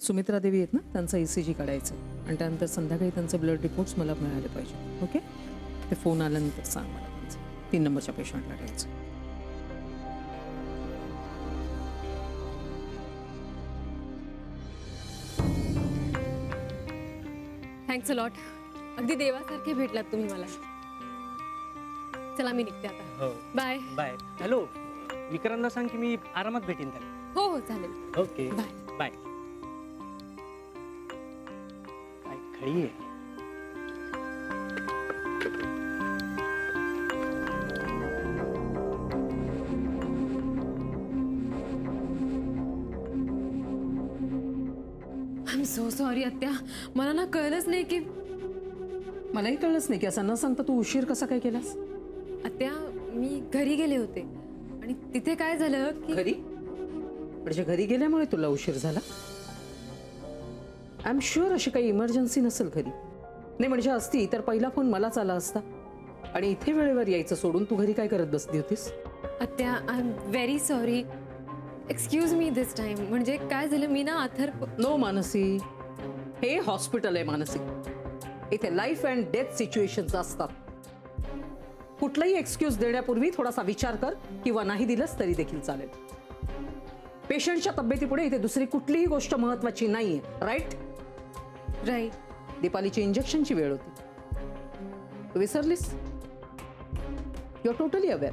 सुमित्रा देवी आहेत ना, त्यांचा ECG काढायचं आणि त्यानंतर संध्याकाळी त्यांचे ब्लड रिपोर्ट्स मला मिळाले पाहिजे. ओके, ते फोन आल्यानंतर सांग मला. 3 नंबरच्या पेशंटला घ्यायचं. Thanks a lot. अगदी देवासारखे भेटलात तुम्ही मला. चला मी निघते आता. Bye bye. हॅलो, विक्रांतला सांग की मी आरामात भेटेन त्याला. हो हो चालेल. Okay bye bye. काय खळी आहे. आय एम सो सॉरी आत्या. मला ना कळलंच नाही की. मलाही कळलंच नाही की असं न सांगता तू उशीर कसा काय केलास. आत्या मी घरी गेले होते आणि तिथे काय झालं की. घरी म्हणजे घरी गेल्यामुळे तुला उशीर झाला. आय एम शुअर अशी काही इमर्जन्सी नसेल घरी. नाही म्हणजे असती तर पहिला फोन मलाच आला असता आणि इथे वेळेवर यायचं सोडून तू घरी काय करत बसली होतीस. आत्या I am very sorry. Excuse me this time. म्हणजे काय झालं मी ना अथर्व. नो मानसी, हे हॉस्पिटल आहे मानसी. इथे लाईफ अँड डेथ सिच्युएशन्स असतात. कुठलाही एक्सक्यूज देण्यापूर्वी थोडासा विचार कर किंवा नाही दिलंस तरी देखील चालेल. पेशंटच्या तब्येतीपुढे इथे दुसरी कुठलीही गोष्ट महत्वाची नाहीये. Right right. दीपालीची इंजेक्शनची वेळ होती. तू विसरलीस. You are totally aware.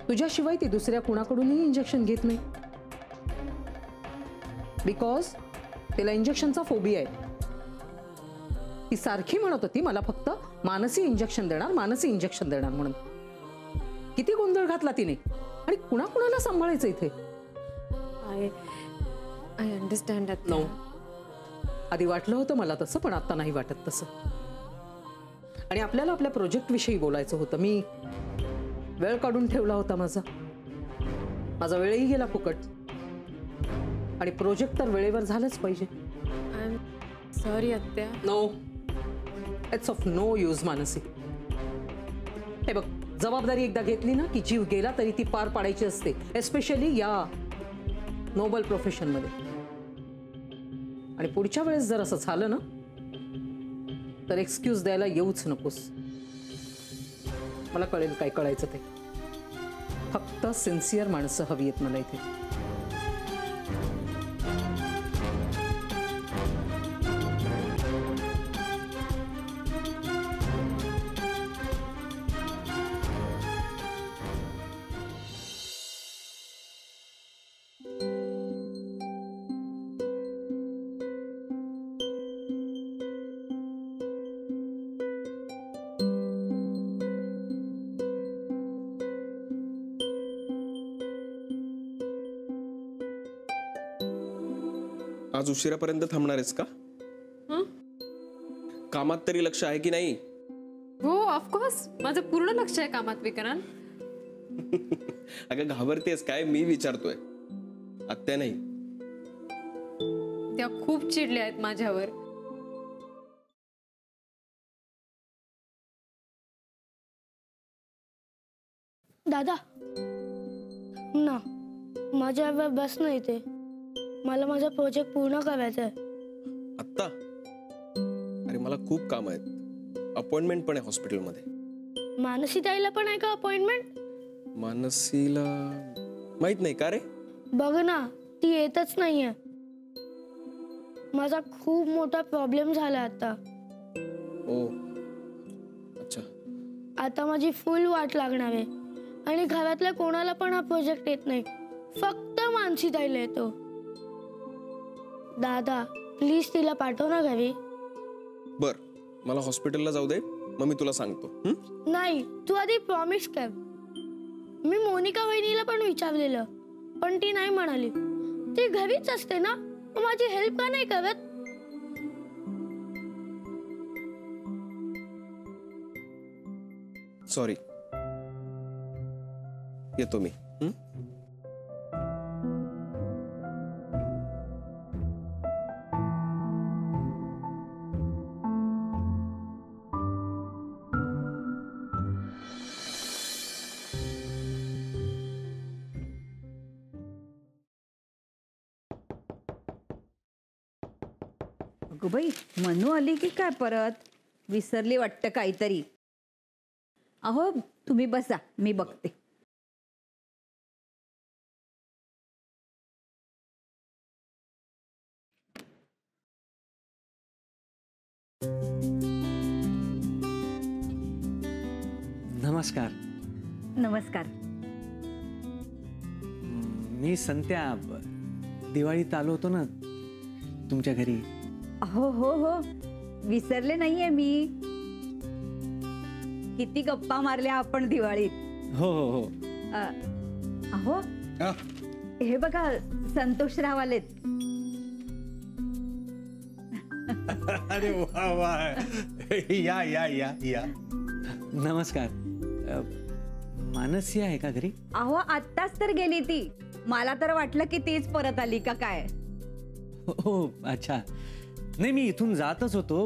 तुझ्याशिवाय ती दुसऱ्या कुणाकडूनही इंजेक्शन घेत नाही. बिकॉज तिला इंजेक्शनचा फोबिया आहे. ती सारखी म्हणत होती मला फक्त मानसी इंजेक्शन देणार, मानसी इंजेक्शन देणार म्हणून. किती गोंधळ घातला तिने. आणि कुणाकुणाला सांभाळायचं इथे. I understand. नो, आधी वाटलं होतं मला तसं, पण आता नाही वाटत तसं. आणि आपल्याला आपल्या प्रोजेक्ट विषयी बोलायचं होतं. मी वेळ काढून ठेवला होता माझा वेळही गेला फुकट. आणि प्रोजेक्ट तर वेळेवर झालंच पाहिजे. आय एम सॉरी आत्या. No, it's of no use Mansi. हे बघ, जबाबदारी एकदा घेतली ना की जीव गेला तरी ती पार पाडायची असते. एस्पेशली या नोबल प्रोफेशनमध्ये. आणि पुढच्या वेळेस जर असं झालं ना तर एक्सक्यूज द्यायला येऊच नकोस. मला कळेल काय कळायचं ते. फक्त सिन्सिअर माणसं हवी आहेत मला इथे. आज उशिरापर्यंत थांबणार आहेस का. कामात तरी लक्ष आहे की नाही. हो ऑफकोर्स माझं पूर्ण लक्ष आहे कामात विक्रांत. अगं घाबरतेस काय. मी विचारतोय, आत्या नाही. त्या खूप चिडल्या आहेत माझ्यावर. दादा ना माझ्यावर बस नाही ते. मला माझा प्रोजेक्ट पूर्ण करायचा आहे. आत्ता. अरे मला खूप काम आहेत. अपॉइंटमेंट पण आहे हॉस्पिटलमध्ये. मानसी ताईला पण आहे का अपॉइंटमेंट. मानसीला माहित नाही का रे. बघ ना ती येतच नाहीये. माझा खूप मोठा प्रॉब्लेम झाला आता. ओ अच्छा. आता माझी फुल वाट लागणार आहे. आणि घरातल्या कोणाला पण हा प्रोजेक्ट येत नाही. फक्त मानसी ताईला येतो. दादा प्लीज तिला पाठव ना घरी. बर, मला हॉस्पिटलला जाऊ दे, मग मी तुला सांगतो. नाही, तू आधी प्रॉमिस कर. मी मोनिका वहिनीला पण विचारलेलं पण ती नाही म्हणाली. ती घरीच असते ना, मग माझी हेल्प का नाही करत. सॉरी, येतो मी. अगं बाई, मनू आली की काय परत? विसरली वाटतं काहीतरी. अहो तुम्ही बसा, मी बघते. नमस्कार. नमस्कार. मी संत्या दिवाळीत आलो होतो ना तुमच्या घरी. हो हो हो, विसरले नाहीये मी. किती गप्पा मारल्या आपण दिवाळीत. हो हो हो. अहो हे बघा, संतोषराव आलेत. अरे वा वा, या या या या. नमस्कार. मानसी आहे का घरी? अहो आत्ताच तर गेली ती. मला तर वाटलं की तीच परत आली का काय. हो अच्छा. नाही, मी इथून जातच होतो.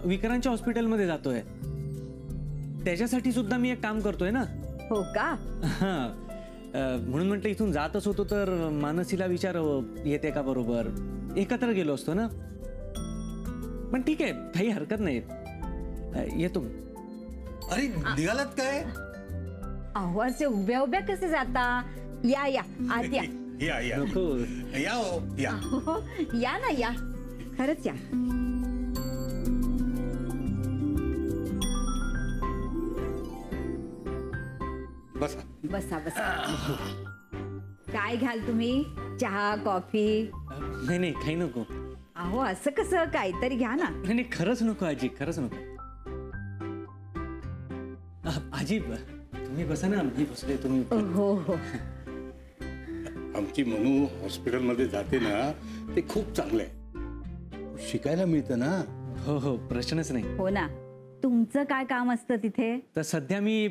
विक्रांतच्या हॉस्पिटलमध्ये जातोय. त्याच्यासाठी सुद्धा मी एक काम करतोय ना. हो का? हां, म्हणून म्हटलं इथून जातच होतो तर मानसीला विचारावं येते का बरोबर. एकत्र गेलो असतो ना. पण ठीक आहे, काही हरकत नाही. येतो मी. अरे निघालात काय? अहो असे उभ्या उभ्या कसे जाता? या या, आत या. या या नको. या हो या. हो, या ना या, खरंच या. बसा. बसा बसा. काय घ्याल तुम्ही? चहा, कॉफी? नाही नाही, काही नको. अहो असं कसं, काहीतरी घ्या ना. नाही नाही, खरंच नको आजी, खरंच नको. आजी तुम्ही बसा ना, मी बसले, तुम्ही. हो हो. आमची मनू हॉस्पिटलमध्ये जाते ना, ते खूप चांगलं आहे. शिकायला मिळतं ना. हो हो, प्रश्नच नाही. हो ना. तुमचं काय काम असतं तिथे? तर सध्या मी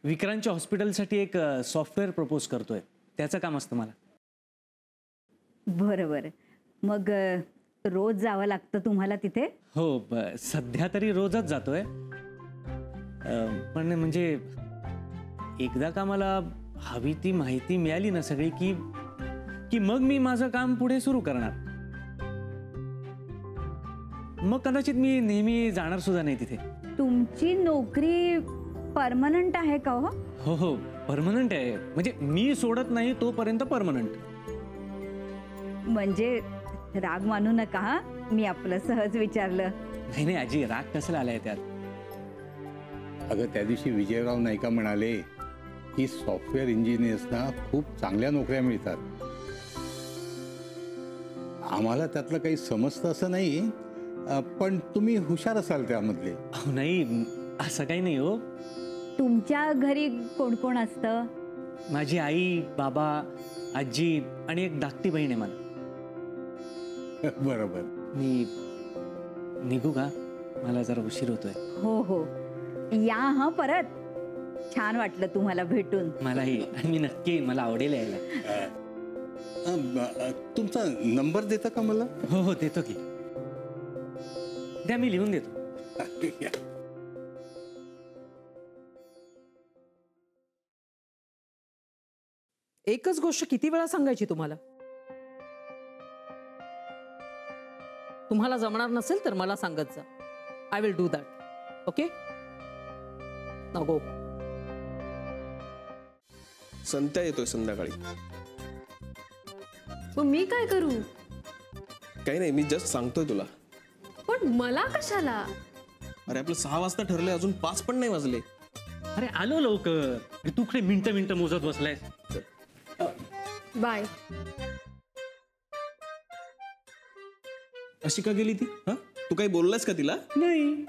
विक्रांतच्या हॉस्पिटलसाठी एक सॉफ्टवेअर प्रपोज करतोय. त्याचं काम असतं मला. बरं बरं. मग रोज जावं लागतं तुम्हाला तिथे? हो, सध्या तरी रोजच जातोय. पण म्हणजे एकदा का मला हवी ती माहिती मिळाली ना सगळी, की मग मी माझं काम पुढे सुरू करणार. मग कदाचित मी नेहमी जाणार सुद्धा नाही तिथे. तुमची नोकरी परमनंट आहे का हो? हो हो, परमनंट आहे. म्हणजे मी सोडत नाही तोपर्यंत परमनंट. म्हणजे राग मानू नका हा, मी आपलं सहज विचारलं. नाही नाही आजी, राग कसला आलाय त्यात? अगं त्या दिवशी विजयराव नाही का म्हणाले की सॉफ्टवेअर इंजिनियर्सना खूप चांगल्या नोकऱ्या मिळतात. आम्हाला त्यातलं काही समजतं असं नाही, पण तुम्ही हुशार असाल त्यामधले. अहो नाही, असं काही नाही हो. तुमच्या घरी कोण कोण असतं? माझी आई, बाबा, आजी आणि एक धाकटी बहीण आहे मला. बरोबर. मी निघू का? मला जरा उशीर होतोय. हो हो, या हा परत. छान वाटलं तुम्हाला भेटून. मलाही. आणि मी नक्की येईन, मला आवडेल यायला. तुमचा नंबर देता का मला? हो हो, देतो की. द्या, मी लिहून देतो. एकच गोष्ट किती वेळा सांगायची तुम्हाला? तुम्हाला जमणार नसेल तर मला सांगत जा. I will do that. Okay, now go. Santya येतोय संध्याकाळी. मग मी काय करू? काही नाही, मी जस्ट सांगतोय तुला. पण मला कशाला? अरे आपलं 6 वाजता ठरलंय, अजून 5 पण नाही वाजले. अरे आलो लवकर. तू कडे मिनिटं मोजत बसलाय. बाय. अशी का गेली ती? हा, तू काही बोललास का तिला? नाही.